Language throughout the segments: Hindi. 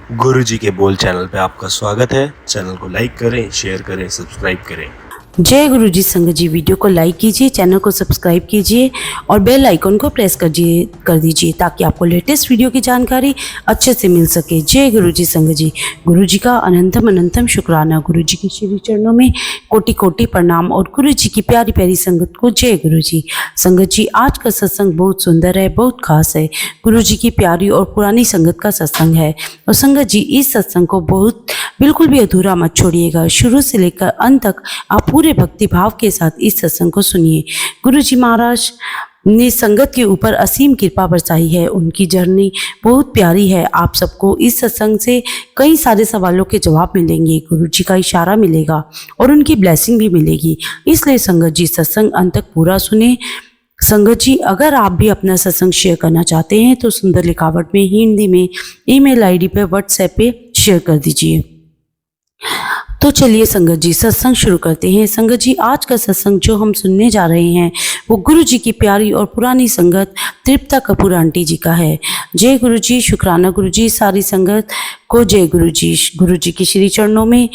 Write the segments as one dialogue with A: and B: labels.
A: गुरुजी के बोल चैनल पे आपका स्वागत है। चैनल को लाइक करें, शेयर करें, सब्सक्राइब करें।
B: जय गुरु जी संगत जी, वीडियो को लाइक कीजिए, चैनल को सब्सक्राइब कीजिए और बेल आइकन को प्रेस कर दीजिए ताकि आपको लेटेस्ट वीडियो की जानकारी अच्छे से मिल सके। जय गुरु जी संगत जी। गुरु जी का अनंतम अनंतम शुक्राना। गुरु जी के श्री चरणों में कोटि कोटि प्रणाम और गुरु जी की प्यारी प्यारी संगत को जय गुरु जी। संगत जी, आज का सत्संग बहुत सुंदर है, बहुत खास है। गुरु जी की प्यारी और पुरानी संगत का सत्संग है और संगत जी इस सत्संग को बिल्कुल भी अधूरा मत छोड़िएगा। शुरू से लेकर अंत तक आप पूरे भक्ति भाव के साथ इस सत्संग को सुनिए। गुरु जी महाराज ने संगत के ऊपर असीम कृपा बरसाई है। उनकी जर्नी बहुत प्यारी है। आप सबको इस सत्संग से कई सारे सवालों के जवाब मिलेंगे, गुरु जी का इशारा मिलेगा और उनकी ब्लेसिंग भी मिलेगी। इसलिए संगत जी सत्संग अंत तक पूरा सुने। संगत जी, अगर आप भी अपना सत्संग शेयर करना चाहते हैं तो सुंदर लिखावट में हिंदी में ईमेल आईडी पे व्हाट्सएप पे शेयर कर दीजिए। तो चलिए संगत जी सत्संग शुरू करते हैं। संगत जी, आज का सत्संग जो हम सुनने जा रहे हैं वो गुरु जी की प्यारी और पुरानी संगत तृप्ता कपूर आंटी जी का है। जय गुरु जी, शुक्राना गुरु जी। सारी संगत को जय गुरु जी। गुरु जी के श्री चरणों में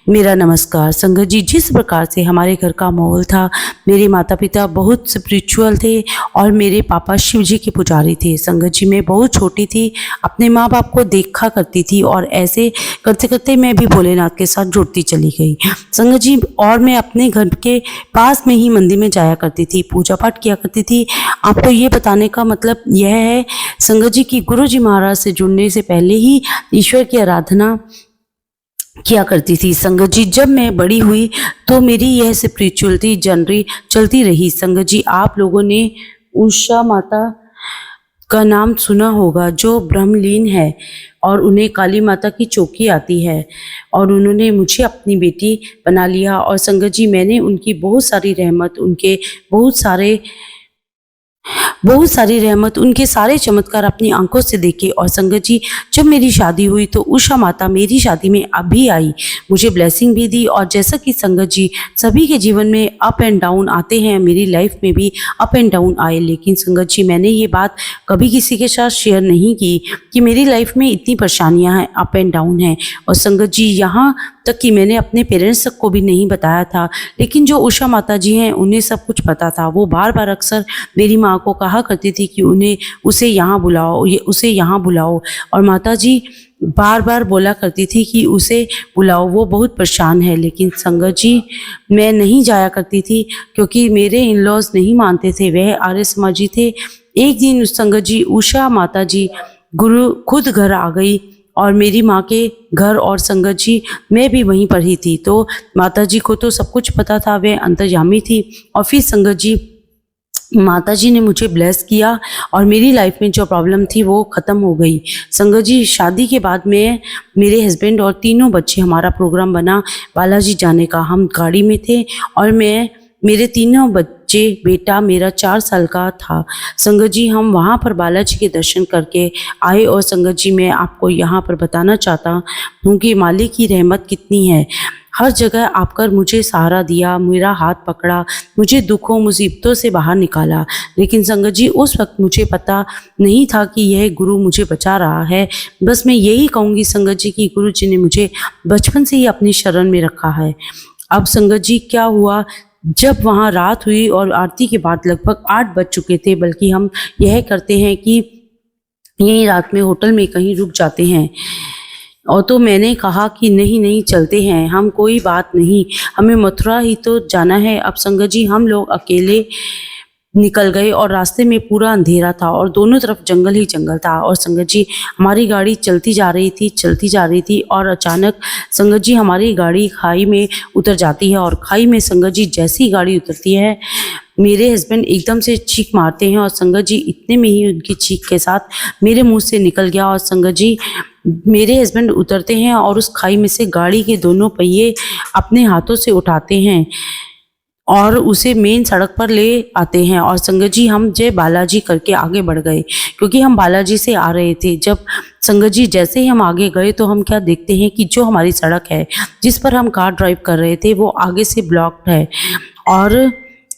B: मेरा नमस्कार। संगत जी, जिस प्रकार से हमारे घर का माहौल था, मेरे माता पिता बहुत स्पिरिचुअल थे और मेरे पापा शिव जी के पुजारी थे। संगत जी, मैं बहुत छोटी थी, अपने माँ बाप को देखा करती थी और ऐसे करते करते मैं भी भोलेनाथ के साथ जुड़ती चली गई। संगत जी, और मैं अपने घर के पास में ही मंदिर में जाया करती थी, पूजा पाठ किया करती थी। आपको ये बताने का मतलब यह है संगत जी की गुरु जी महाराज से जुड़ने से पहले ही ईश्वर की आराधना किया करती थी। संगत जी, जब मैं बड़ी हुई तो मेरी यह स्पिरिचुअलिटी जर्नी चलती रही। संगत जी, आप लोगों ने उषा माता का नाम सुना होगा जो ब्रह्मलीन है और उन्हें काली माता की चौकी आती है और उन्होंने मुझे अपनी बेटी बना लिया। और संगत जी, मैंने उनकी बहुत सारी रहमत, उनके सारे चमत्कार अपनी आंखों से देखे। और संगत जी, जब मेरी शादी हुई तो उषा माता मेरी शादी में अभी आई, मुझे ब्लेसिंग भी दी। और जैसा कि संगत जी सभी के जीवन में अप एंड डाउन आते हैं, मेरी लाइफ में भी अप एंड डाउन आए, लेकिन संगत जी मैंने ये बात कभी किसी के साथ शेयर नहीं की कि मेरी लाइफ में इतनी परेशानियां हैं, अप एंड डाउन हैं। और संगत जी, यहाँ तक कि मैंने अपने पेरेंट्स तक को भी नहीं बताया था, लेकिन जो उषा माता जी हैं उन्हें सब कुछ पता था। वो बार बार अक्सर मेरी माँ को कहा करती थी कि उसे यहाँ बुलाओ और माता जी बार बार बोला करती थी कि उसे बुलाओ, वो बहुत परेशान है। लेकिन संगत जी, मैं नहीं जाया करती थी क्योंकि मेरे इन लॉज नहीं मानते थे, वह आर्य समाजी थे। एक दिन संगत जी उषा माता जी गुरु खुद घर आ गई और मेरी माँ के घर, और संगत जी मैं भी वहीं पर ही थी। तो माता जी को तो सब कुछ पता था, वह अंतर्यामी थी। और फिर संगत जी माता जी ने मुझे ब्लेस किया और मेरी लाइफ में जो प्रॉब्लम थी वो ख़त्म हो गई। संगत जी, शादी के बाद में मेरे हस्बैंड और तीनों बच्चे, हमारा प्रोग्राम बना बालाजी जाने का। हम गाड़ी में थे और मेरे तीनों बच्चे, बेटा मेरा 4 साल का था। संगत जी, हम वहाँ पर बालाजी के दर्शन करके आए। और संगत जी, मैं आपको यहाँ पर बताना चाहता हूँ कि मालिक की रहमत कितनी है। हर जगह आकर मुझे सहारा दिया, मेरा हाथ पकड़ा, मुझे दुखों मुसीबतों से बाहर निकाला। लेकिन संगत जी, उस वक्त मुझे पता नहीं था कि यह गुरु मुझे बचा रहा है। बस मैं यही कहूँगी संगत जी कि गुरु जी ने मुझे बचपन से ही अपनी शरण में रखा है। अब संगत जी, क्या हुआ, जब वहाँ रात हुई और आरती के बाद लगभग 8 बज चुके थे, बल्कि हम यह करते हैं कि यही रात में होटल में कहीं रुक जाते हैं। और तो मैंने कहा कि नहीं चलते हैं हम, कोई बात नहीं, हमें मथुरा ही तो जाना है। अब संगत जी, हम लोग अकेले निकल गए और रास्ते में पूरा अंधेरा था और दोनों तरफ जंगल ही जंगल था। और संगत जी, हमारी गाड़ी चलती जा रही थी और अचानक संगत जी हमारी गाड़ी खाई में उतर जाती है। और खाई में संगत जी जैसी ही गाड़ी उतरती है, मेरे हस्बैंड एकदम से चीख मारते हैं और संगत जी इतने में ही उनकी चीख के साथ मेरे मुंह से निकल गया। और संगत जी, मेरे हस्बैंड उतरते हैं और उस खाई में से गाड़ी के दोनों पहिए अपने हाथों से उठाते हैं और उसे मेन सड़क पर ले आते हैं। और संगत जी, हम जय बालाजी करके आगे बढ़ गए क्योंकि हम बालाजी से आ रहे थे। जब संगत जी जैसे ही हम आगे गए तो हम क्या देखते हैं कि जो हमारी सड़क है जिस पर हम कार ड्राइव कर रहे थे वो आगे से ब्लॉक्ड है और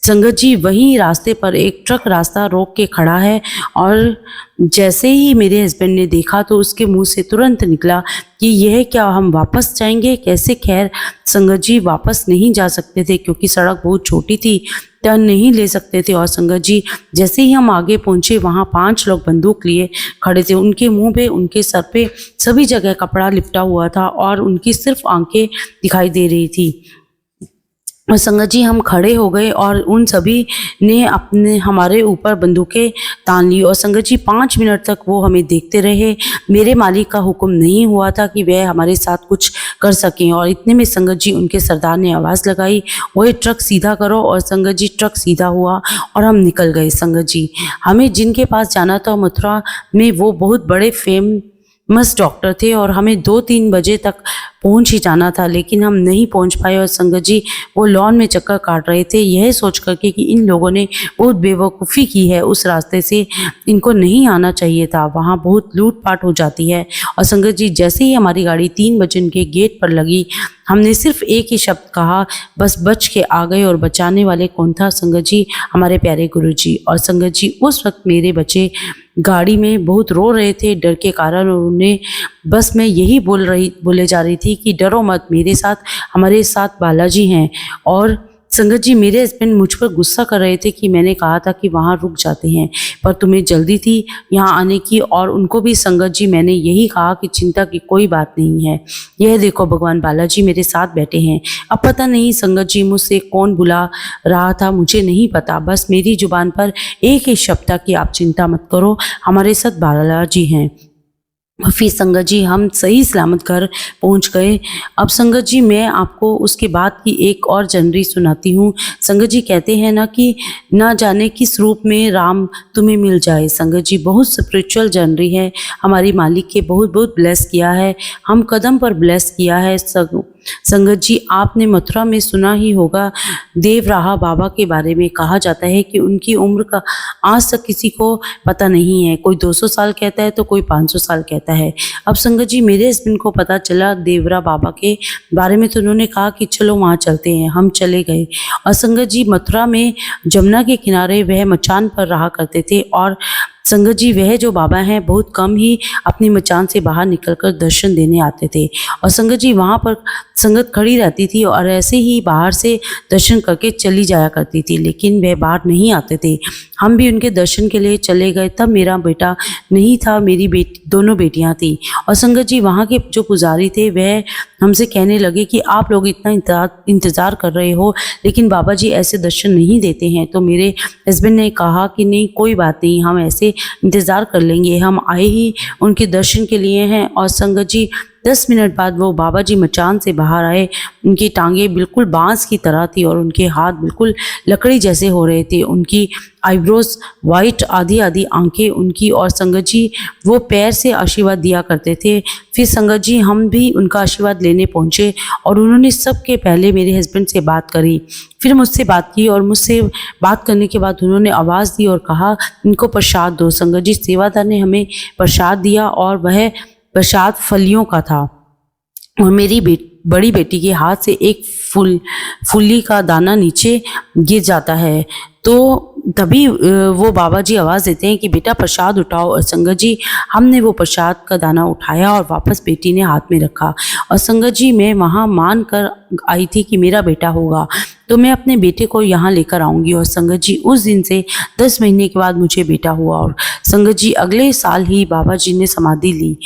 B: संगत जी वहीं रास्ते पर एक ट्रक रास्ता रोक के खड़ा है और जैसे ही मेरे हस्बैंड ने देखा तो उसके मुंह से तुरंत निकला कि यह क्या, हम वापस जाएंगे कैसे। खैर संगत जी वापस नहीं जा सकते थे क्योंकि सड़क बहुत छोटी थी, टर्न नहीं ले सकते थे। और संगत जी जैसे ही हम आगे पहुंचे वहाँ 5 लोग बंदूक लिए खड़े थे। उनके मुंह पे, उनके सर पे सभी जगह कपड़ा लिपटा हुआ था और उनकी सिर्फ आंखें दिखाई दे रही थी। और संगत जी हम खड़े हो गए और उन सभी ने हमारे ऊपर बंदूकें तान ली और संगत जी 5 मिनट तक वो हमें देखते रहे। मेरे मालिक का हुक्म नहीं हुआ था कि वह हमारे साथ कुछ कर सकें। और इतने में संगत जी उनके सरदार ने आवाज़ लगाई, वो ट्रक सीधा करो। और संगत जी ट्रक सीधा हुआ और हम निकल गए। संगत जी हमें जिनके पास जाना था मथुरा में वो बहुत बड़े फेमस डॉक्टर थे और हमें 2-3 बजे तक पहुंच ही जाना था, लेकिन हम नहीं पहुंच पाए। और संगत जी वो लॉन में चक्कर काट रहे थे यह सोच करके कि इन लोगों ने बहुत बेवकूफ़ी की है, उस रास्ते से इनको नहीं आना चाहिए था, वहाँ बहुत लूटपाट हो जाती है। और संगत जी जैसे ही हमारी गाड़ी 3 बजे उनके गेट पर लगी, हमने सिर्फ एक ही शब्द कहा, बस बच के आ गए। और बचाने वाले कौन था संगत जी? हमारे प्यारे गुरुजी। और संगत जी उस वक्त मेरे बच्चे गाड़ी में बहुत रो रहे थे डर के कारण और उन्हें बस मैं यही बोले जा रही थी कि डरो मत, मेरे साथ, हमारे साथ बालाजी हैं। और संगत जी मेरे हस्बैंड मुझ पर गुस्सा कर रहे थे कि मैंने कहा था कि वहाँ रुक जाते हैं, पर तुम्हें जल्दी थी यहाँ आने की। और उनको भी संगत जी मैंने यही कहा कि चिंता की कोई बात नहीं है, यह देखो भगवान बालाजी मेरे साथ बैठे हैं। अब पता नहीं संगत जी मुझसे कौन बुला रहा था, मुझे नहीं पता, बस मेरी जुबान पर एक ही शब्द था कि आप चिंता मत करो, हमारे साथ बालाजी हैं। फिर संगत जी हम सही सलामत घर पहुंच गए। अब संगत जी मैं आपको उसके बाद की एक और जनरी सुनाती हूँ। संगत जी कहते हैं ना कि ना जाने किस रूप में राम तुम्हें मिल जाए। संगत जी बहुत स्पिरिचुअल जनरी है, हमारी मालिक के बहुत बहुत ब्लेस किया है, हम कदम पर ब्लेस किया है। संगत जी आपने मथुरा में सुना ही होगा देवराहा बाबा के बारे में। कहा जाता है कि उनकी उम्र का आज तक किसी को पता नहीं है, कोई 200 साल कहता है तो कोई 500 साल कहता है। अब संगत जी मेरे हस्बैंड को पता चला देवरा बाबा के बारे में तो उन्होंने कहा कि चलो वहाँ चलते हैं। हम चले गए और संगत जी मथुरा में जमुना के किनारे वह मचान पर रहा करते थे। और संगत जी वह जो बाबा हैं बहुत कम ही अपनी मचान से बाहर निकलकर दर्शन देने आते थे। और संगत जी वहाँ पर संगत खड़ी रहती थी और ऐसे ही बाहर से दर्शन करके चली जाया करती थी, लेकिन वह बाहर नहीं आते थे। हम भी उनके दर्शन के लिए चले गए। तब मेरा बेटा नहीं था, मेरी बेटी, दोनों बेटियां थी। और संगत जी वहाँ के जो पुजारी थे वह हमसे कहने लगे कि आप लोग इतना इंतज़ार कर रहे हो लेकिन बाबा जी ऐसे दर्शन नहीं देते हैं। तो मेरे हस्बैंड ने कहा कि नहीं कोई बात नहीं, हम ऐसे इंतज़ार कर लेंगे, हम आए ही उनके दर्शन के लिए हैं। और संगत जी 10 मिनट बाद वो बाबा जी मचान से बाहर आए। उनकी टांगें बिल्कुल बांस की तरह थी और उनके हाथ बिल्कुल लकड़ी जैसे हो रहे थे, उनकी आईब्रोज वाइट, आधी आधी आंखें उनकी। और संगत जी वो पैर से आशीर्वाद दिया करते थे। फिर संगत जी हम भी उनका आशीर्वाद लेने पहुँचे और उन्होंने सबके पहले मेरे हस्बैंड से बात करी, फिर मुझसे बात की। और मुझसे बात करने के बाद उन्होंने आवाज़ दी और कहा इनको प्रसाद दो। संगत जी सेवादार ने हमें प्रसाद दिया और वह प्रसाद फलियों का था। और मेरी बड़ी बेटी के हाथ से एक फुल्ली का दाना नीचे गिर जाता है तो तभी वो बाबा जी आवाज़ देते हैं कि बेटा प्रसाद उठाओ। और संगत जी हमने वो प्रसाद का दाना उठाया और वापस बेटी ने हाथ में रखा। और संगत जी मैं वहाँ मान कर आई थी कि मेरा बेटा होगा तो मैं अपने बेटे को यहाँ लेकर आऊँगी। और संगत जी उस दिन से 10 महीने के बाद मुझे बेटा हुआ। और संगत जी अगले साल ही बाबा जी ने समाधि ली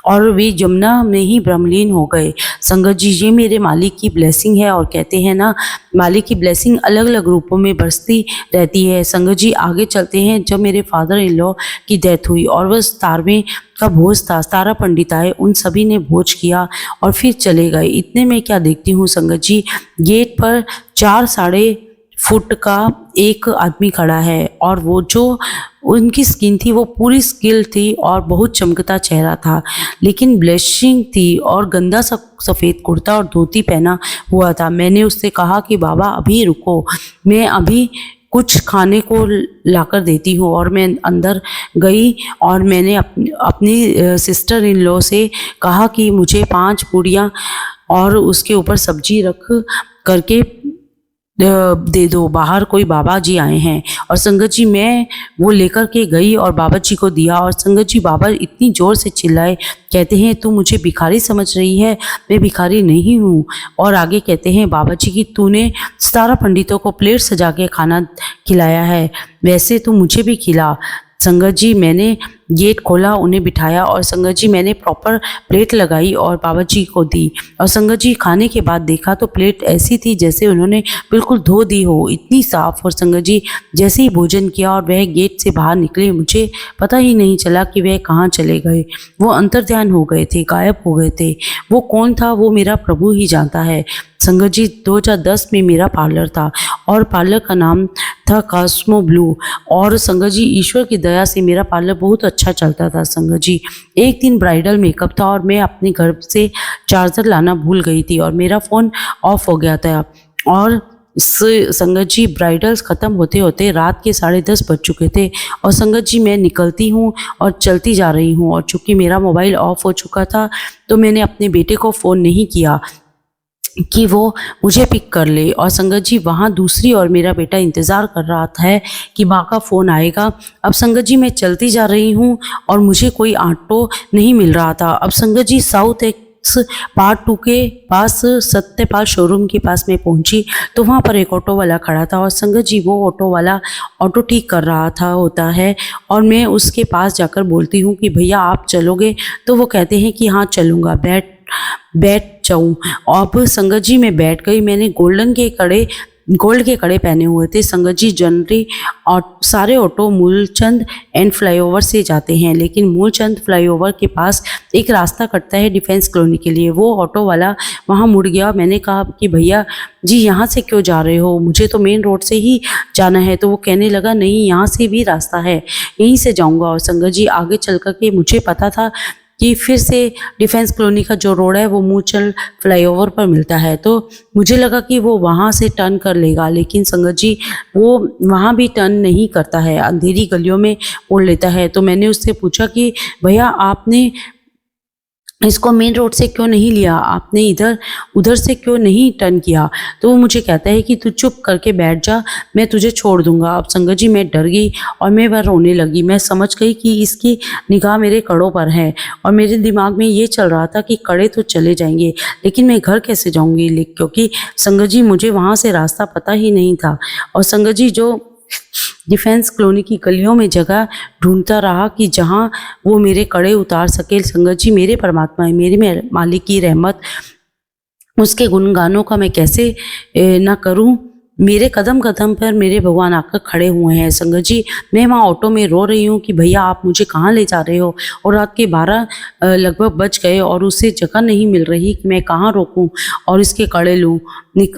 B: और वे जमुना में ही ब्रह्मलीन हो गए। संगत जी ये मेरे मालिक की ब्लेसिंग है। और कहते हैं ना मालिक की ब्लेसिंग अलग अलग रूपों में बरसती रहती है। संगत जी आगे चलते हैं। जब मेरे फादर इन लॉ की डेथ हुई और वह 17वें का भोज था, 17 पंडित आए, उन सभी ने भोज किया और फिर चले गए। इतने में क्या देखती हूँ संगत जी गेट पर 4-4.5 फुट का एक आदमी खड़ा है और वो जो उनकी स्किन थी वो पूरी स्किल थी और बहुत चमकता चेहरा था, लेकिन ब्लशिंग थी और गंदा सा सफ़ेद कुर्ता और धोती पहना हुआ था। मैंने उससे कहा कि बाबा अभी रुको, मैं अभी कुछ खाने को लाकर देती हूँ। और मैं अंदर गई और मैंने अपनी सिस्टर इन लॉ से कहा कि मुझे 5 पूड़ियाँ और उसके ऊपर सब्जी रख करके दे दो, बाहर कोई बाबा जी आए हैं। और संगत जी मैं वो लेकर के गई और बाबा जी को दिया और संगत जी बाबा इतनी ज़ोर से चिल्लाए, कहते हैं तू मुझे भिखारी समझ रही है, मैं भिखारी नहीं हूँ। और आगे कहते हैं बाबा जी कि तूने 17 पंडितों को प्लेट सजा के खाना खिलाया है, वैसे तू मुझे भी खिला। संगत जी मैंने गेट खोला, उन्हें बिठाया और संगत जी मैंने प्रॉपर प्लेट लगाई और बाबा जी को दी। और संगत जी खाने के बाद देखा तो प्लेट ऐसी थी जैसे उन्होंने बिल्कुल धो दी हो, इतनी साफ़। और संगत जी जैसे ही भोजन किया और वह गेट से बाहर निकले, मुझे पता ही नहीं चला कि वह कहाँ चले गए। वो अंतर्ध्यान हो गए थे, गायब हो गए थे। वो कौन था वो मेरा प्रभु ही जानता है। संगत जी 2010 में मेरा पार्लर था और पार्लर का नाम था कॉस्मो ब्लू। और संगत जी ईश्वर की दया से मेरा पार्लर बहुत अच्छा चलता था। संगत जी एक दिन ब्राइडल मेकअप था और मैं अपने घर से चार्जर लाना भूल गई थी और मेरा फ़ोन ऑफ हो गया था। और संगत जी ब्राइडल्स ख़त्म होते होते रात के 10:30 बज चुके थे। और संगत जी मैं निकलती हूँ और चलती जा रही हूँ और चूँकि मेरा मोबाइल ऑफ हो चुका था तो मैंने अपने बेटे को फ़ोन नहीं किया कि वो मुझे पिक कर ले। और संगत जी वहाँ दूसरी और मेरा बेटा इंतज़ार कर रहा था कि माँ का फ़ोन आएगा। अब संगत जी मैं चलती जा रही हूँ और मुझे कोई ऑटो नहीं मिल रहा था। अब संगत जी साउथ एक्स पार्ट 2 के पास सत्यपाल शोरूम के पास में पहुँची तो वहाँ पर एक ऑटो वाला खड़ा था और संगत जी वो ऑटो वाला ऑटो ठीक कर रहा था होता है। और मैं उसके पास जाकर बोलती हूँ कि भैया आप चलोगे? तो वो कहते हैं कि हाँ चलूँगा, बैठ जाऊँ। अब संगत जी मैं बैठ गई। मैंने गोल्ड के कड़े पहने हुए थे। संगत जी जनरली और सारे ऑटो मूलचंद एंड फ्लाईओवर से जाते हैं, लेकिन मूलचंद फ्लाईओवर के पास एक रास्ता कटता है डिफेंस कॉलोनी के लिए। वो ऑटो वाला वहाँ मुड़ गया। मैंने कहा कि भैया जी यहाँ से क्यों जा रहे हो, मुझे तो मेन रोड से ही जाना है। तो वो कहने लगा नहीं यहाँ से भी रास्ता है, यहीं से जाऊँगा। और संगत जी आगे चल कर के मुझे पता था कि फिर से डिफेंस कॉलोनी का जो रोड है वो मूलचंद फ्लाईओवर पर मिलता है, तो मुझे लगा कि वो वहाँ से टर्न कर लेगा, लेकिन संगत जी वो वहाँ भी टर्न नहीं करता है, अंधेरी गलियों में मोड़ लेता है। तो मैंने उससे पूछा कि भैया आपने इसको मेन रोड से क्यों नहीं लिया, आपने उधर से क्यों नहीं टर्न किया? तो वो मुझे कहता है कि तू चुप करके बैठ जा, मैं तुझे छोड़ दूंगा। अब संगत जी मैं डर गई और मैं वह रोने लगी। मैं समझ गई कि इसकी निगाह मेरे कड़ों पर है और मेरे दिमाग में ये चल रहा था कि कड़े तो चले जाएंगे लेकिन मैं घर कैसे जाऊँगी, क्योंकि संगत जी मुझे वहाँ से रास्ता पता ही नहीं था। और संगत जी जो डिफेंस कॉलोनी की गलियों में जगह ढूंढता रहा कि जहां वो मेरे कड़े उतार सके। संगत जी मेरे परमात्मा है, मेरे मालिक की रहमत, उसके गुणगानों का मैं कैसे ना करूं। मेरे कदम कदम पर मेरे भगवान आकर खड़े हुए हैं। संगत जी मैं वहाँ ऑटो में रो रही हूँ कि भैया आप मुझे कहाँ ले जा रहे हो, और रात के 12 लगभग बज गए और उसे जगह नहीं मिल रही कि मैं कहाँ रोकूँ और इसके कड़े लूँ।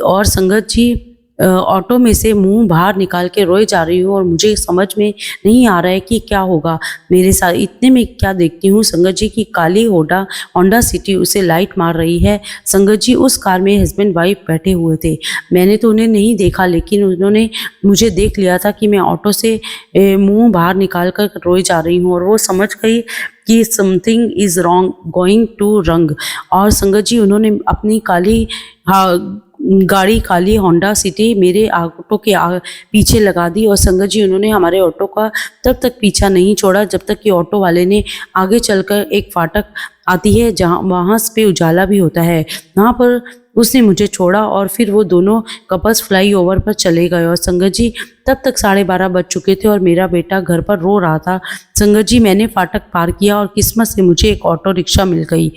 B: और संगत जी ऑटो में से मुंह बाहर निकाल के रोए जा रही हूँ और मुझे समझ में नहीं आ रहा है कि क्या होगा मेरे साथ। इतने में क्या देखती हूँ संगत जी की काली होंडा सिटी उसे लाइट मार रही है। संगत जी उस कार में हस्बैंड वाइफ बैठे हुए थे। मैंने तो उन्हें नहीं देखा लेकिन उन्होंने मुझे देख लिया था कि मैं ऑटो से मुंह बाहर निकाल कर रोए जा रही हूँ और वो समझ गई कि something is wrong going to रंग। और संगत जी उन्होंने अपनी गाड़ी काली होंडा सिटी मेरे ऑटो के पीछे लगा दी। और संगत जी उन्होंने हमारे ऑटो का तब तक पीछा नहीं छोड़ा जब तक कि ऑटो वाले ने आगे चलकर एक फाटक आती है जहाँ वहाँ पे उजाला भी होता है, वहाँ पर उसने मुझे छोड़ा और फिर वो दोनों कपल्स फ्लाईओवर पर चले गए। और संगत जी तब तक 12:30 बज चुके थे और मेरा बेटा घर पर रो रहा था। संगत जी मैंने फाटक पार किया और किस्मत से मुझे एक ऑटो रिक्शा मिल गई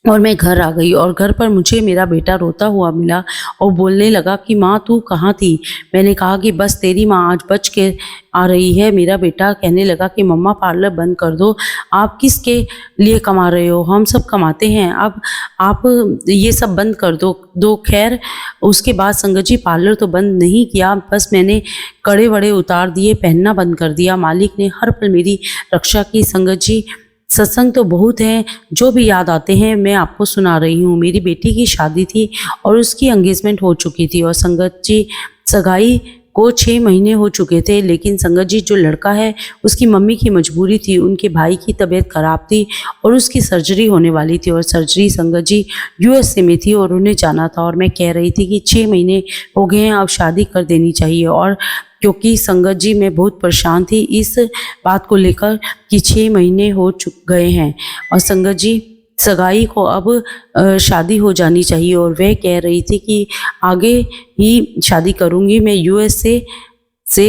B: और मैं घर आ गई। और घर पर मुझे मेरा बेटा रोता हुआ मिला और बोलने लगा कि माँ तू कहाँ थी। मैंने कहा कि बस तेरी माँ आज बच के आ रही है। मेरा बेटा कहने लगा कि मम्मा पार्लर बंद कर दो, आप किसके लिए कमा रहे हो, हम सब कमाते हैं, अब आप ये सब बंद कर दो। खैर उसके बाद संगत जी पार्लर तो बंद नहीं किया, बस मैंने कड़े वड़े उतार दिए, पहनना बंद कर दिया। मालिक ने हर पल मेरी रक्षा की। संगत जी सत्संग तो बहुत हैं, जो भी याद आते हैं मैं आपको सुना रही हूँ। मेरी बेटी की शादी थी और उसकी एंगेजमेंट हो चुकी थी और संगत जी सगाई को 6 महीने हो चुके थे, लेकिन संगत जी जो लड़का है उसकी मम्मी की मजबूरी थी, उनके भाई की तबीयत खराब थी और उसकी सर्जरी होने वाली थी और सर्जरी संगत जी यूएसए में थी और उन्हें जाना था। और मैं कह रही थी कि 6 महीने हो गए हैं, अब शादी कर देनी चाहिए। और क्योंकि संगत जी मैं बहुत परेशान थी इस बात को लेकर कि 6 महीने हो गए हैं और संगत जी सगाई को अब शादी हो जानी चाहिए। और वह कह रही थी कि आगे ही शादी करूँगी, मैं यूएसए से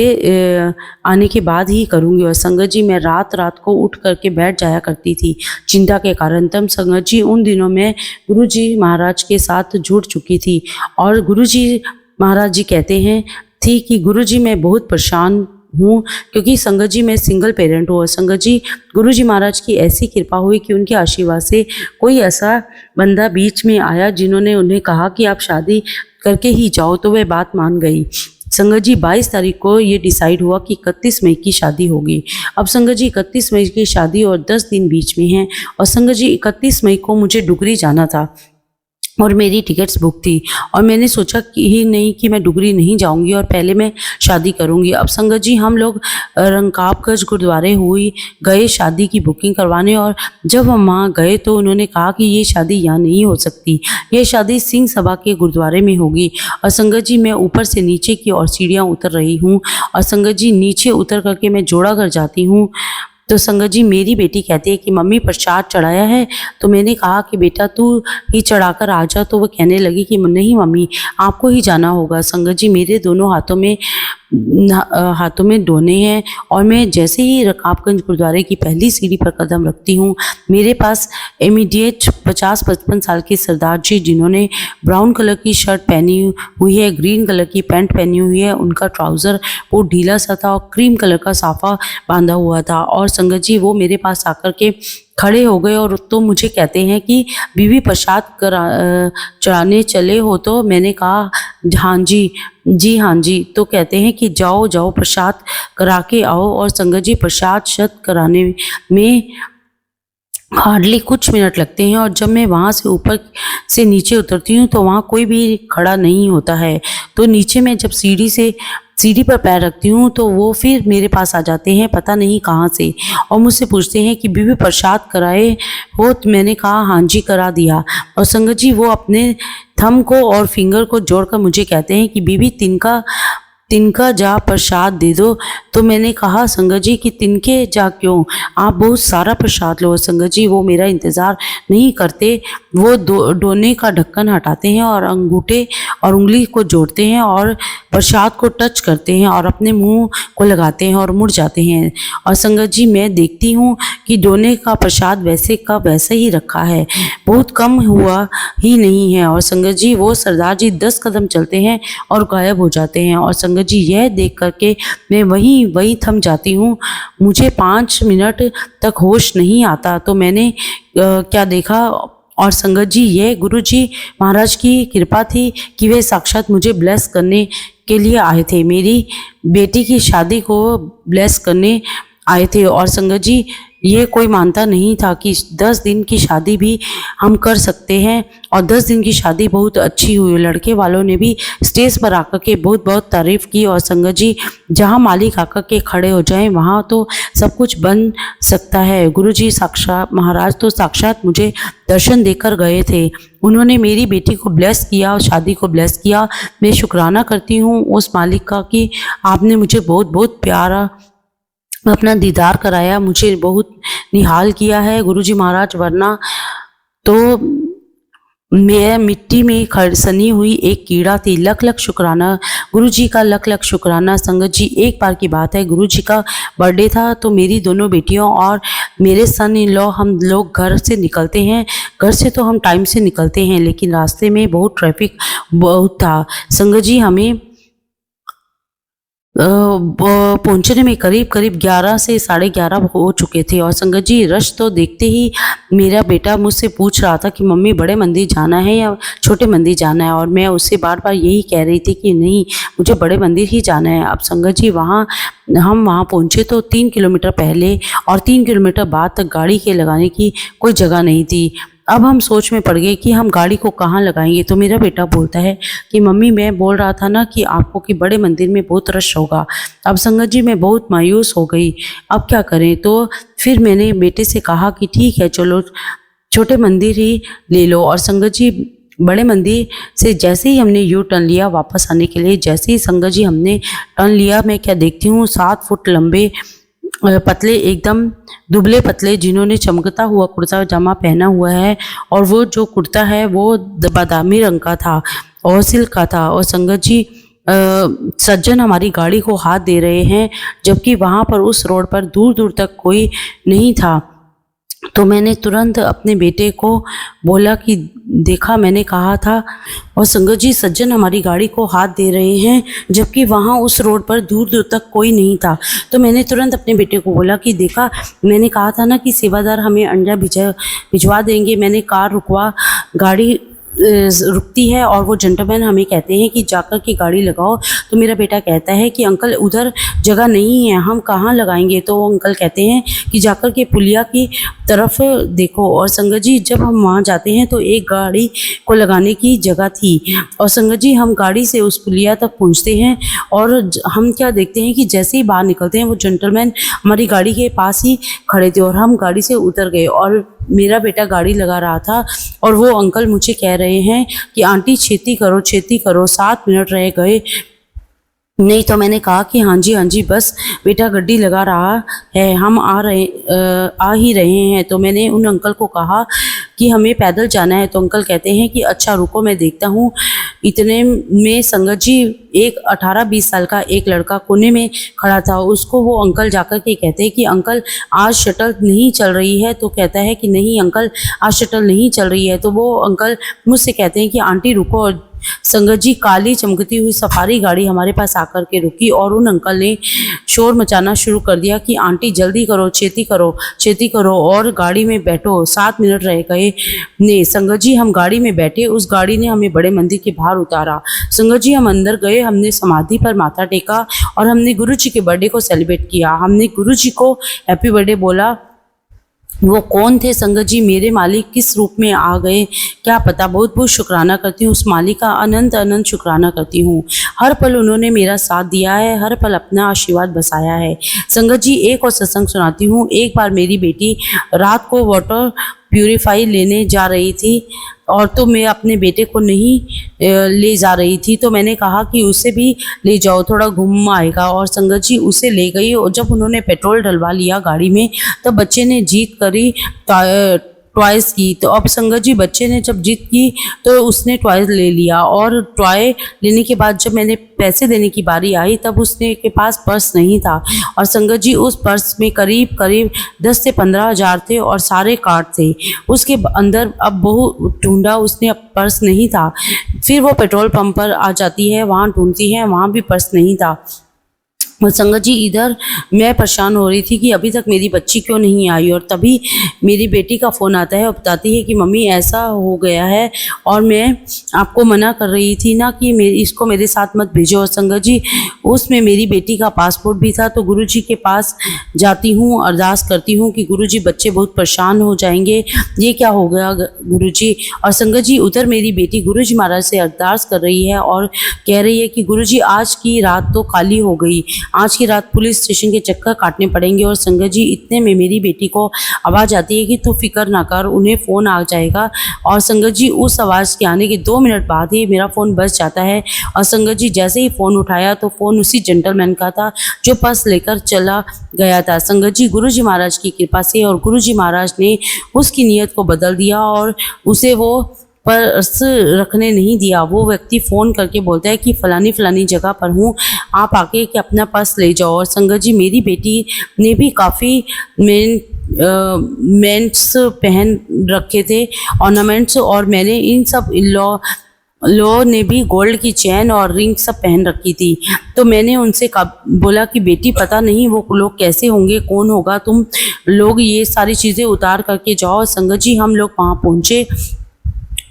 B: आने के बाद ही करूँगी। और संगत जी मैं रात रात को उठ करके बैठ जाया करती थी चिंता के कारण। तब संगत जी उन दिनों में गुरुजी महाराज के साथ जुड़ चुकी थी और गुरुजी महाराज जी कहते हैं थी कि गुरुजी मैं बहुत परेशान हूँ, क्योंकि संगत जी मैं सिंगल पेरेंट हूँ। और संगत जी गुरुजी महाराज की ऐसी कृपा हुई कि उनके आशीर्वाद से कोई ऐसा बंदा बीच में आया जिन्होंने उन्हें कहा कि आप शादी करके ही जाओ, तो वह बात मान गई। संगत जी 22 तारीख को ये डिसाइड हुआ कि 31 मई की शादी होगी। अब संगत जी 31 मई की शादी और 10 दिन बीच में हैं और संगत जी 31 मई को मुझे डुगरी जाना था और मेरी टिकट्स बुक थी और मैंने सोचा कि ही नहीं कि मैं डुगरी नहीं जाऊंगी और पहले मैं शादी करूंगी। अब संगत जी हम लोग रंकाबगंज गुरुद्वारे हुई गए शादी की बुकिंग करवाने और जब हम वहाँ गए तो उन्होंने कहा कि ये शादी यहाँ नहीं हो सकती, ये शादी सिंह सभा के गुरुद्वारे में होगी। और संगत जी मैं ऊपर से नीचे की ओर सीढ़ियाँ उतर रही हूँ और संगत जी नीचे उतर करके मैं जोड़ा घर जाती हूँ तो संगत जी मेरी बेटी कहती है कि मम्मी प्रसाद चढ़ाया है। तो मैंने कहा कि बेटा तू ही चढ़ाकर आ जा। तो वो कहने लगी कि नहीं मम्मी आपको ही जाना होगा। संगत जी मेरे दोनों हाथों में डोने हैं और मैं जैसे ही रकाबगंज गुरुद्वारे की पहली सीढ़ी पर कदम रखती हूँ मेरे पास इमीडिएट 50-55 साल के सरदार जी जिन्होंने ब्राउन कलर की शर्ट पहनी हुई है, ग्रीन कलर की पैंट पहनी हुई है, उनका ट्राउज़र वो ढीला सा था और क्रीम कलर का साफा बांधा हुआ था। और संगत जी वो मेरे पास आकर के खड़े हो गए और तो मुझे कहते हैं कि बीवी प्रसाद चढ़ाने चले हो। तो मैंने कहा हाँ जी हाँ जी। तो कहते हैं कि जाओ जाओ प्रसाद करा के आओ। और संगत जी प्रसाद शत कराने में हार्डली कुछ मिनट लगते हैं और जब मैं वहाँ से ऊपर से नीचे उतरती हूँ तो वहाँ कोई भी खड़ा नहीं होता है। तो नीचे में जब सीढ़ी पर पैर रखती हूँ तो वो फिर मेरे पास आ जाते हैं पता नहीं कहाँ से और मुझसे पूछते हैं कि बीवी प्रसाद कराए हो। तो मैंने कहा हाँ जी करा दिया। और संगत जी वो अपने थंब को और फिंगर को जोड़कर मुझे कहते हैं कि बीवी तिनका जा प्रसाद दे दो। तो मैंने कहा संगत जी कि तिनके जा क्यों, आप बहुत सारा प्रसाद लो। संगत जी वो मेरा इंतज़ार नहीं करते, वो डोने का ढक्कन हटाते हैं और अंगूठे और उंगली को जोड़ते हैं और प्रसाद को टच करते हैं और अपने मुंह को लगाते हैं और मुड़ जाते हैं। और संगत जी मैं देखती हूँ कि डोने का प्रसाद वैसे का वैसे ही रखा है, बहुत कम हुआ ही नहीं है। और संगत जी वो सरदार जी 10 कदम चलते हैं और गायब हो जाते हैं। और संगत जी यह देख करके मैं वहीं थम जाती हूँ। मुझे 5 मिनट तक होश नहीं आता तो मैंने क्या देखा। और संगत जी ये गुरुजी महाराज की कृपा थी कि वे साक्षात मुझे ब्लेस करने के लिए आए थे, मेरी बेटी की शादी को ब्लेस करने आए थे। और संगत जी ये कोई मानता नहीं था कि 10 दिन की शादी भी हम कर सकते हैं और 10 दिन की शादी बहुत अच्छी हुई। लड़के वालों ने भी स्टेज पर आकर के बहुत बहुत तारीफ़ की। और संगत जी जहाँ मालिक आकर के खड़े हो जाएं वहाँ तो सब कुछ बन सकता है। गुरुजी साक्षात महाराज तो साक्षात मुझे दर्शन देकर गए थे, उन्होंने मेरी बेटी को ब्लेस किया और शादी को ब्लेस किया। मैं शुक्राना करती हूँ उस मालिक का कि आपने मुझे बहुत बहुत प्यारा अपना दीदार कराया, मुझे बहुत निहाल किया है गुरुजी महाराज। वरना तो मैं मिट्टी में सनी हुई एक कीड़ा थी। लख लख शुक्राना गुरुजी का, लख लख शुक्राना। संगत जी एक बार की बात है, गुरुजी का बर्थडे था तो मेरी दोनों बेटियों और मेरे सन इन लॉ हम लोग घर से निकलते हैं। घर से तो हम टाइम से निकलते हैं लेकिन रास्ते में बहुत ट्रैफिक बहुत था। संगत जी हमें पहुंचने में करीब 11 से 11:30 हो चुके थे। और संगत जी रश तो देखते ही मेरा बेटा मुझसे पूछ रहा था कि मम्मी बड़े मंदिर जाना है या छोटे मंदिर जाना है। और मैं उससे बार बार यही कह रही थी कि नहीं मुझे बड़े मंदिर ही जाना है। अब संगत जी हम वहाँ पहुँचे तो 3 किलोमीटर पहले और 3 किलोमीटर बाद तक गाड़ी के लगाने की कोई जगह नहीं थी। अब हम सोच में पड़ गए कि हम गाड़ी को कहाँ लगाएंगे। तो मेरा बेटा बोलता है कि मम्मी मैं बोल रहा था ना कि आपको कि बड़े मंदिर में बहुत रश होगा। अब संगत जी मैं बहुत मायूस हो गई, अब क्या करें। तो फिर मैंने बेटे से कहा कि ठीक है चलो छोटे मंदिर ही ले लो। और संगत जी बड़े मंदिर से जैसे ही हमने यू टर्न लिया वापस आने के लिए, जैसे ही संगत जी हमने टर्न लिया, मैं क्या देखती हूँ 7 फुट लंबे पतले एकदम दुबले पतले, जिन्होंने चमकता हुआ कुर्ता जामा पहना हुआ है, और वो जो कुर्ता है वो बादामी रंग का था और सिल्क का था। और संगत जी सज्जन हमारी गाड़ी को हाथ दे रहे हैं, जबकि वहाँ पर उस रोड पर दूर दूर तक कोई नहीं था। तो मैंने तुरंत अपने बेटे को बोला कि देखा मैंने कहा था। और संगत जी सज्जन हमारी गाड़ी को हाथ दे रहे हैं, जबकि वहाँ उस रोड पर दूर दूर तक कोई नहीं था। तो मैंने तुरंत अपने बेटे को बोला कि देखा मैंने कहा था ना कि सेवादार हमें अंडा भिजवा देंगे। मैंने कार रुकवा, गाड़ी रुकती है और वो जेंटलमैन हमें कहते हैं कि जाकर के गाड़ी लगाओ। तो मेरा बेटा कहता है कि अंकल उधर जगह नहीं है, हम कहाँ लगाएंगे। तो वो अंकल कहते हैं कि जाकर के पुलिया की तरफ देखो। और संगत जी जब हम वहाँ जाते हैं तो एक गाड़ी को लगाने की जगह थी। और संगत जी हम गाड़ी से उस पुलिया तक पहुँचते हैं और हम क्या देखते हैं कि जैसे ही बाहर निकलते हैं वो जेंटलमैन हमारी गाड़ी के पास ही खड़े थे और हम गाड़ी से उतर गए। और मेरा बेटा गाड़ी लगा रहा था और वो अंकल मुझे कह रहे हैं कि आंटी छेती करो 7 मिनट रह गए। नहीं तो मैंने कहा कि हाँ जी बस बेटा गड्डी लगा रहा है, हम आ ही रहे हैं। तो मैंने उन अंकल को कहा कि हमें पैदल जाना है। तो अंकल कहते हैं कि अच्छा रुको मैं देखता हूँ। इतने में संगत जी एक 18-20 साल का एक लड़का कोने में खड़ा था। उसको वो अंकल जाकर के कहते हैं कि अंकल आज शटल नहीं चल रही है। तो कहता है कि नहीं अंकल आज शटल नहीं चल रही है। तो वो अंकल मुझसे कहते हैं कि आंटी रुको। संगत जी काली चमकती हुई सफारी गाड़ी हमारे पास आकर के रुकी और उन अंकल ने शोर मचाना शुरू कर दिया कि आंटी जल्दी करो, छेती करो और गाड़ी में बैठो, 7 मिनट रह गए। ने संगत जी हम गाड़ी में बैठे, उस गाड़ी ने हमें बड़े मंदिर के बाहर उतारा। संगत जी हम अंदर गए, हमने समाधि पर माथा टेका और हमने गुरु जी के बर्थडे को सेलिब्रेट किया। हमने गुरु जी को हैप्पी बर्थडे बोला। वो कौन थे संगत जी, मेरे मालिक किस रूप में आ गए क्या पता। बहुत बहुत शुक्राना करती हूँ, उस मालिक का अनंत अनंत शुक्राना करती हूँ। हर पल उन्होंने मेरा साथ दिया है, हर पल अपना आशीर्वाद बसाया है। संगत जी एक और सत्संग सुनाती हूँ। एक बार मेरी बेटी रात को वाटर प्यूरीफाई लेने जा रही थी और तो मैं अपने बेटे को नहीं ले जा रही थी। तो मैंने कहा कि उसे भी ले जाओ, थोड़ा घूम आएगा। और संगत जी उसे ले गई और जब उन्होंने पेट्रोल डलवा लिया गाड़ी में तब बच्चे ने जीत करी टॉयज़ की। तो अब संगत जी बच्चे ने जब जीत की तो उसने टॉयज़ ले लिया और टॉय लेने के बाद जब मैंने पैसे देने की बारी आई तब उसने के पास पर्स नहीं था। और संगत जी उस पर्स में करीब 10 से 15 हज़ार थे और सारे कार्ड थे उसके अंदर। अब बहुत ढूंढा उसने, अब पर्स नहीं था। फिर वो पेट्रोल पंप पर आ जाती है, वहाँ ढूंढती है, वहाँ भी पर्स नहीं था। और संगत जी इधर मैं परेशान हो रही थी कि अभी तक मेरी बच्ची क्यों नहीं आई। और तभी मेरी बेटी का फ़ोन आता है और बताती है कि मम्मी ऐसा हो गया है और मैं आपको मना कर रही थी ना कि इसको मेरे साथ मत भेजो। और संगत जी उसमें मेरी बेटी का पासपोर्ट भी था। तो गुरुजी के पास जाती हूँ, अरदास करती हूँ कि गुरुजी बच्चे बहुत परेशान हो जाएंगे, ये क्या हो गया गुरुजी। और संगत जी उधर मेरी बेटी गुरुजी महाराज से अरदास कर रही है और कह रही है कि गुरुजी आज की रात तो खाली हो गई, आज की रात पुलिस स्टेशन के चक्कर काटने पड़ेंगे। और संगत जी इतने में मेरी बेटी को आवाज़ आती है कि तू फिक्र ना कर, उन्हें फ़ोन आ जाएगा। और संगत जी उस आवाज़ के आने के 2 मिनट बाद ही मेरा फ़ोन बज जाता है। और संगत जी जैसे ही फ़ोन उठाया तो फ़ोन उसी जेंटलमैन का था जो पर्स लेकर चला गया था। संगत जी गुरुजी महाराज की कृपा से और गुरुजी महाराज ने उसकी नीयत को बदल दिया और उसे वो पर्स रखने नहीं दिया। वो व्यक्ति फ़ोन करके बोलता है कि फ़लानी जगह पर हूँ, आप आके कि अपना पर्स ले जाओ। और संगत जी मेरी बेटी ने भी काफ़ी मेंट्स पहन रखे थे, ऑर्नामेंट्स, और मैंने इन सब लो ने भी गोल्ड की चैन और रिंग सब पहन रखी थी। तो मैंने उनसे बोला कि बेटी पता नहीं वो लोग कैसे होंगे, कौन होगा, तुम लोग ये सारी चीज़ें उतार करके जाओ। संगत जी हम लोग वहाँ पहुँचे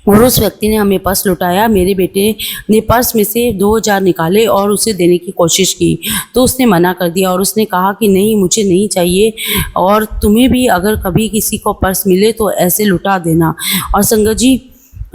B: और उस व्यक्ति ने हमें पर्स लुटाया। मेरे बेटे ने पर्स में से 2000 निकाले और उसे देने की कोशिश की, तो उसने मना कर दिया और उसने कहा कि नहीं, मुझे नहीं चाहिए, और तुम्हें भी अगर कभी किसी को पर्स मिले तो ऐसे लुटा देना। और संगत जी,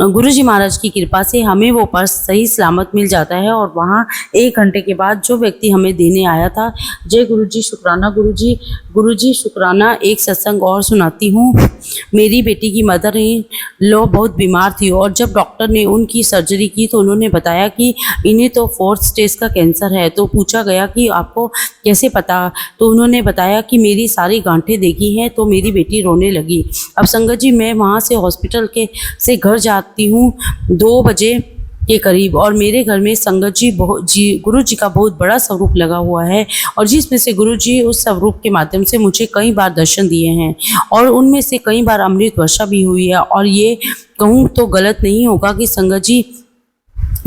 B: गुरुजी महाराज की कृपा से हमें वो पर्स सही सलामत मिल जाता है। और वहाँ 1 घंटे के बाद जो व्यक्ति हमें देने आया था, जय गुरुजी शुक्राना। गुरुजी शुक्राना। एक सत्संग और सुनाती हूँ। मेरी बेटी की मदर इन लॉ बहुत बीमार थी और जब डॉक्टर ने उनकी सर्जरी की तो उन्होंने बताया कि इन्हें तो 4th स्टेज का कैंसर है। तो पूछा गया कि आपको कैसे पता? तो उन्होंने बताया कि मेरी सारी गांठें देखी हैं। तो मेरी बेटी रोने लगी। अब संगत जी, मैं वहाँ से हॉस्पिटल से घर जाती हूँ 2 बजे के करीब, और मेरे घर में संगत जी गुरु जी का बहुत बड़ा स्वरूप लगा हुआ है, और जिसमें से गुरु जी उस स्वरूप के माध्यम से मुझे कई बार दर्शन दिए हैं और उनमें से कई बार अमृत वर्षा भी हुई है। और ये कहूँ तो गलत नहीं होगा कि संगत जी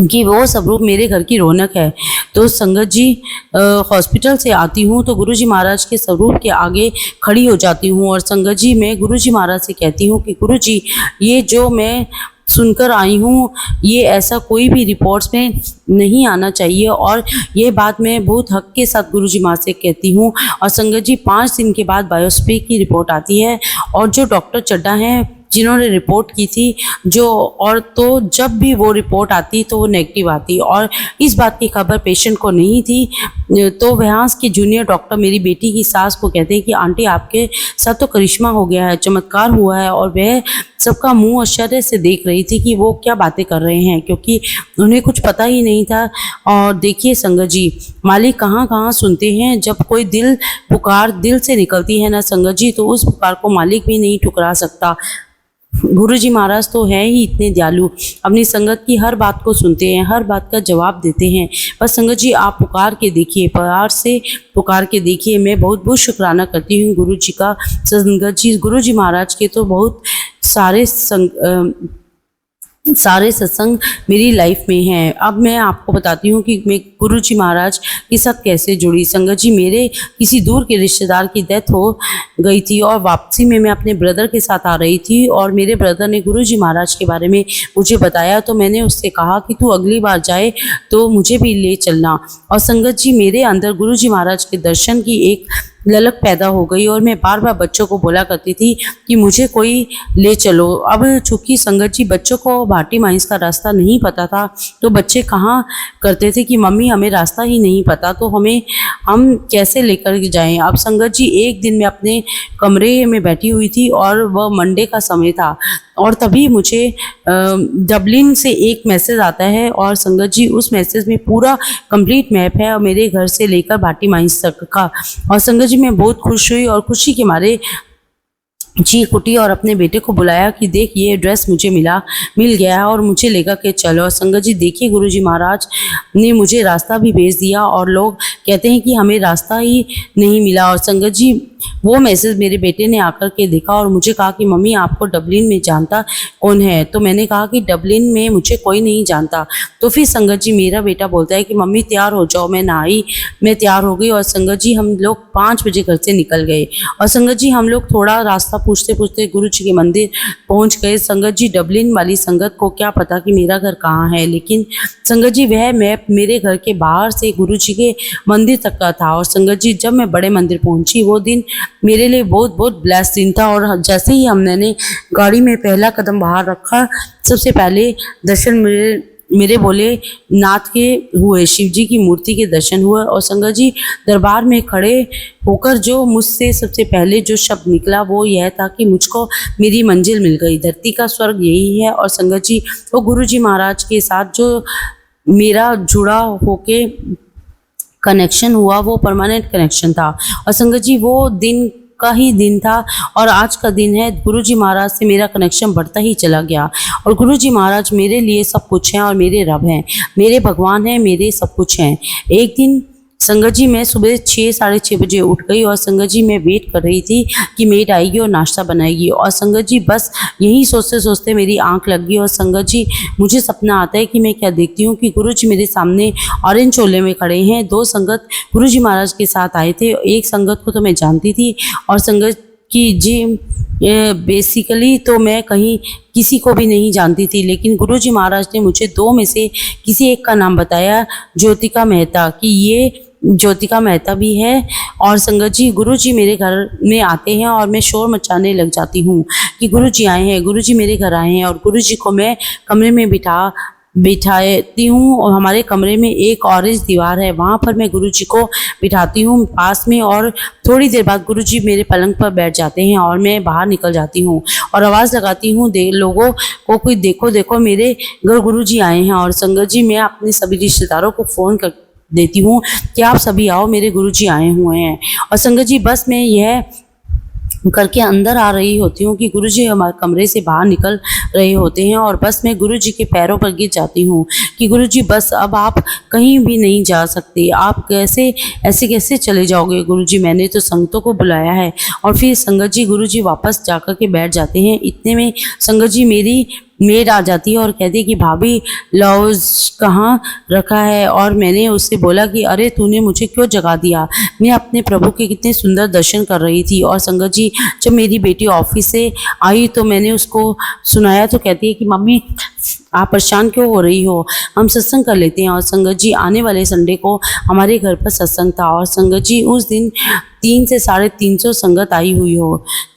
B: कि वो स्वरूप मेरे घर की रौनक है। तो संगत जी, हॉस्पिटल से आती हूँ तो गुरुजी महाराज के स्वरूप के आगे खड़ी हो जाती हूँ और संगत जी, मैं गुरुजी महाराज से कहती हूँ कि गुरुजी, ये जो मैं सुनकर आई हूँ ये ऐसा कोई भी रिपोर्ट्स में नहीं आना चाहिए। और ये बात मैं बहुत हक के साथ गुरुजी महाराज से कहती हूँ। और संगत जी, 5 दिन के बाद बायोप्सी की रिपोर्ट आती है और जो डॉक्टर चड्ढा हैं जिन्होंने रिपोर्ट की थी और तो जब भी वो रिपोर्ट आती तो वो नेगेटिव आती, और इस बात की खबर पेशेंट को नहीं थी। तो वहाँ के जूनियर डॉक्टर मेरी बेटी की सास को कहते हैं कि आंटी, आपके साथ तो करिश्मा हो गया है, चमत्कार हुआ है। और वह सबका मुंह आश्चर्य से देख रही थी कि वो क्या बातें कर रहे हैं, क्योंकि उन्हें कुछ पता ही नहीं था। और देखिए संगत जी, मालिक कहाँ कहाँ सुनते हैं। जब कोई पुकार दिल से निकलती है ना संगत जी, तो उस पुकार को मालिक भी नहीं ठुकरा सकता। गुरुजी महाराज तो है ही इतने दयालु, अपनी संगत की हर बात को सुनते हैं, हर बात का जवाब देते हैं। बस संगत जी, आप पुकार के देखिए, प्यार से पुकार के देखिए। मैं बहुत बहुत शुक्राना करती हूँ गुरुजी का। संगत जी, गुरुजी महाराज के तो बहुत सारे सत्संग मेरी लाइफ में हैं। अब मैं आपको बताती हूँ कि मैं गुरुजी महाराज के साथ कैसे जुड़ी। संगत जी, मेरे किसी दूर के रिश्तेदार की डेथ हो गई थी और वापसी में मैं अपने ब्रदर के साथ आ रही थी और मेरे ब्रदर ने गुरुजी महाराज के बारे में मुझे बताया। तो मैंने उससे कहा कि तू अगली बार जाए तो मुझे भी ले चलना। और संगत जी, मेरे अंदर गुरुजी महाराज के दर्शन की एक ललक पैदा हो गई और मैं बार बार बच्चों को बोला करती थी कि मुझे कोई ले चलो। अब चूंकि संगत जी, बच्चों को भाटी माइंस का रास्ता नहीं पता था, तो बच्चे कहाँ करते थे कि मम्मी हमें रास्ता ही नहीं पता, तो हम कैसे लेकर जाएं। अब संगत जी, एक दिन मैं अपने कमरे में बैठी हुई थी और वह मंडे का समय था और तभी मुझे डबलिन से एक मैसेज आता है और संगत जी, उस मैसेज में पूरा कंप्लीट मैप है और मेरे घर से लेकर भाटी माइंस तक का। और संगत जी, मैं बहुत खुश हुई और खुशी के मारे चीख उठी और अपने बेटे को बुलाया कि देख, ये एड्रेस मुझे मिल गया है और मुझे लेकर के चलो। और संगत जी, देखिए, गुरुजी महाराज ने मुझे रास्ता भी भेज दिया और लोग कहते हैं कि हमें रास्ता ही नहीं मिला। और संगत जी, वो मैसेज मेरे बेटे ने आकर के देखा और मुझे कहा कि मम्मी, आपको डबलिन में जानता कौन है? तो मैंने कहा कि डबलिन में मुझे कोई नहीं जानता। तो फिर संगत जी, मेरा बेटा बोलता है कि मम्मी तैयार हो जाओ। मैं तैयार हो गई और संगत जी, हम लोग 5 बजे घर से निकल गए। और संगत जी, हम लोग थोड़ा रास्ता पूछते पूछते गुरु जी के मंदिर पहुंच गए। संगत जी, डबलिन वाली संगत को क्या पता कि मेरा घर कहाँ है, लेकिन संगत जी, वह मैप मेरे घर के बाहर से गुरु जी के मंदिर तक का था। और संगत जी, जब मैं बड़े मंदिर पहुंची, वो दिन मेरे लिए बहुत बहुत ब्लेस्ड दिन था। और जैसे ही हमने गाड़ी में पहला कदम बाहर रखा, सबसे पहले दर्शन मेरे बोले नाथ के हुए, शिव जी की मूर्ति के दर्शन हुए। और संगत जी, दरबार में खड़े होकर जो मुझसे सबसे पहले जो शब्द निकला वो यह था कि मुझको मेरी मंजिल मिल गई, धरती का स्वर्ग यही है। और संगत जी, वो गुरुजी महाराज के साथ जो मेरा जुड़ा होके कनेक्शन हुआ, वो परमानेंट कनेक्शन था। और संगत जी, वो दिन का ही दिन था और आज का दिन है। गुरुजी महाराज से मेरा कनेक्शन बढ़ता ही चला गया और गुरुजी महाराज मेरे लिए सब कुछ हैं और मेरे रब हैं, मेरे भगवान हैं, मेरे सब कुछ हैं। एक दिन संगत जी, मैं सुबह 6 साढ़े 6 बजे उठ गई और संगत जी, मैं वेट कर रही थी कि मेड आएगी और नाश्ता बनाएगी। और संगत जी, बस यही सोचते सोचते मेरी आंख लग गई। और संगत जी, मुझे सपना आता है कि मैं क्या देखती हूँ कि गुरु जी मेरे सामने ऑरेंज चोले में खड़े हैं। 2 संगत गुरु जी महाराज के साथ आए थे। एक संगत को तो मैं जानती थी और संगत कि जी बेसिकली तो मैं कहीं किसी को भी नहीं जानती थी, लेकिन गुरुजी महाराज ने मुझे 2 में से किसी एक का नाम बताया, ज्योतिका मेहता, कि ये ज्योतिका मेहता भी है। और संगत जी, गुरुजी मेरे घर में आते हैं और मैं शोर मचाने लग जाती हूँ कि गुरुजी आए हैं, गुरुजी मेरे घर आए हैं। और गुरुजी को मैं कमरे में बिठाती हूँ और हमारे कमरे में एक ऑरेंज दीवार है, वहाँ पर मैं गुरुजी को बिठाती हूँ पास में। और थोड़ी देर बाद गुरुजी मेरे पलंग पर बैठ जाते हैं और मैं बाहर निकल जाती हूँ और आवाज़ लगाती हूँ लोगों को, कोई देखो देखो मेरे घर गुरुजी आए हैं। और संगत जी, मैं अपने सभी रिश्तेदारों को फ़ोन कर देती हूँ कि आप सभी आओ, मेरे गुरुजी आए हुए हैं। और संगत जी, बस मैं यह करके अंदर आ रही होती हूँ कि गुरुजी हमारे कमरे से बाहर निकल रहे होते हैं और बस मैं गुरुजी के पैरों पर गिर जाती हूँ कि गुरुजी बस अब आप कहीं भी नहीं जा सकते, आप कैसे चले जाओगे गुरुजी, मैंने तो संगतों को बुलाया है। और फिर संगत जी, गुरुजी वापस जाकर के बैठ जाते हैं। इतने में संगत जी मेरी मेड आ जाती है और कहती है कि भाभी लॉज कहाँ रखा है। और मैंने उससे बोला कि अरे तूने मुझे क्यों जगा दिया, मैं अपने प्रभु के कितने सुंदर दर्शन कर रही थी। और संगत जी, जब मेरी बेटी ऑफिस से आई तो मैंने उसको सुनाया तो कहती है कि मम्मी आप परेशान क्यों हो रही हो, हम सत्संग कर लेते हैं। और संगत जी, आने वाले संडे को हमारे घर पर सत्संग था और संगत जी उस दिन 300 से 350 संगत आई हुई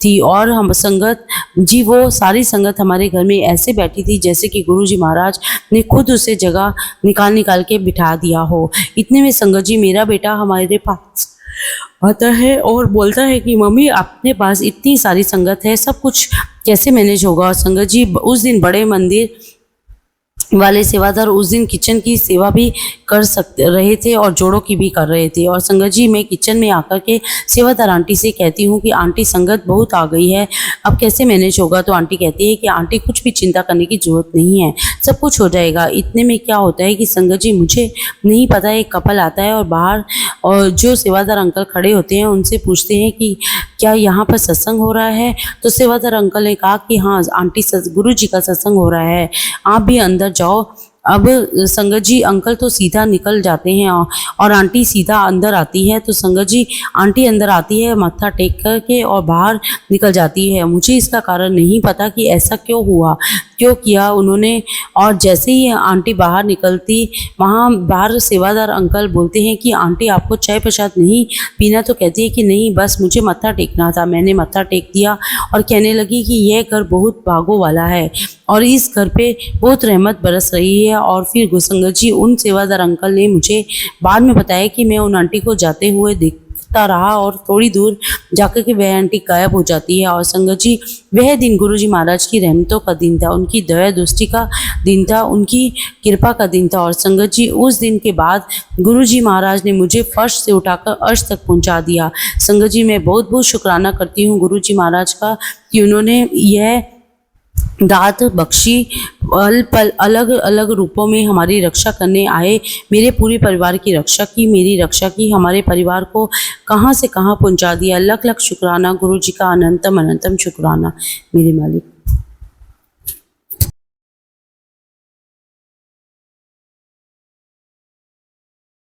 B: थी। और हम संगत जी, वो सारी संगत हमारे घर में ऐसे बैठी थी जैसे कि गुरुजी महाराज ने खुद उसे जगह निकाल के बिठा दिया हो। इतने में संगत जी मेरा बेटा हमारे पास आता है और बोलता है कि मम्मी अपने पास इतनी सारी संगत है, सब कुछ कैसे मैनेज होगा। और संगत जी, उस दिन बड़े मंदिर वाले सेवादार उस दिन किचन की सेवा भी कर सकते रहे थे और जोड़ों की भी कर रहे थे। और संगत जी, मैं किचन में आकर के सेवादार आंटी से कहती हूँ कि आंटी संगत बहुत आ गई है, अब कैसे मैनेज होगा। तो आंटी कहती है कि आंटी कुछ भी चिंता करने की ज़रूरत नहीं है, सब कुछ हो जाएगा। इतने में क्या होता है कि संगत जी, मुझे नहीं पता, एक कपल आता है और बाहर और जो सेवादार अंकल खड़े होते हैं उनसे पूछते हैं कि क्या यहाँ पर सत्संग हो रहा है। तो सेवादार अंकल ने कहा कि हाँ आंटी, गुरुजी का सत्संग हो रहा है, आप भी अंदर जाओ। अब संगत जी, अंकल तो सीधा निकल जाते हैं और आंटी सीधा अंदर आती है। तो संगत जी, आंटी अंदर आती है मत्था टेक करके और बाहर निकल जाती है। मुझे इसका कारण नहीं पता कि ऐसा क्यों हुआ, क्यों किया उन्होंने। और जैसे ही आंटी बाहर निकलती, वहाँ बाहर सेवादार अंकल बोलते हैं कि आंटी आपको चाय प्रसाद नहीं पीना। तो कहती है कि नहीं, बस मुझे मत्था टेकना था। मैंने मत्था टेक दिया और कहने लगी कि यह घर बहुत भागों वाला है और इस घर पे बहुत रहमत बरस रही है। और फिर संगत जी, उन सेवादार अंकल ने मुझे बाद में बताया कि मैं उन आंटी को जाते हुए देखता रहा और थोड़ी दूर जाकर के वह आंटी गायब हो जाती है। और संगत जी, वह दिन गुरुजी महाराज की रहमतों का दिन था, उनकी दया दृष्टि का दिन था, उनकी कृपा का दिन था। और संगत जी, उस दिन के बाद गुरुजी महाराज ने मुझे फर्श से उठाकर अर्श तक पहुंचा दिया। संगत जी, मैं बहुत बहुत शुक्राना करती हूँ गुरुजी महाराज का कि उन्होंने यह दात बख्शी, पल पल अलग अलग रूपों में हमारी रक्षा करने आए, मेरे पूरे परिवार की रक्षा की, मेरी रक्षा की, हमारे परिवार को कहाँ से कहाँ पहुँचा दिया। लख लख शुक्राना गुरु जी का, अनंतम अनंतम शुक्राना मेरे मालिक।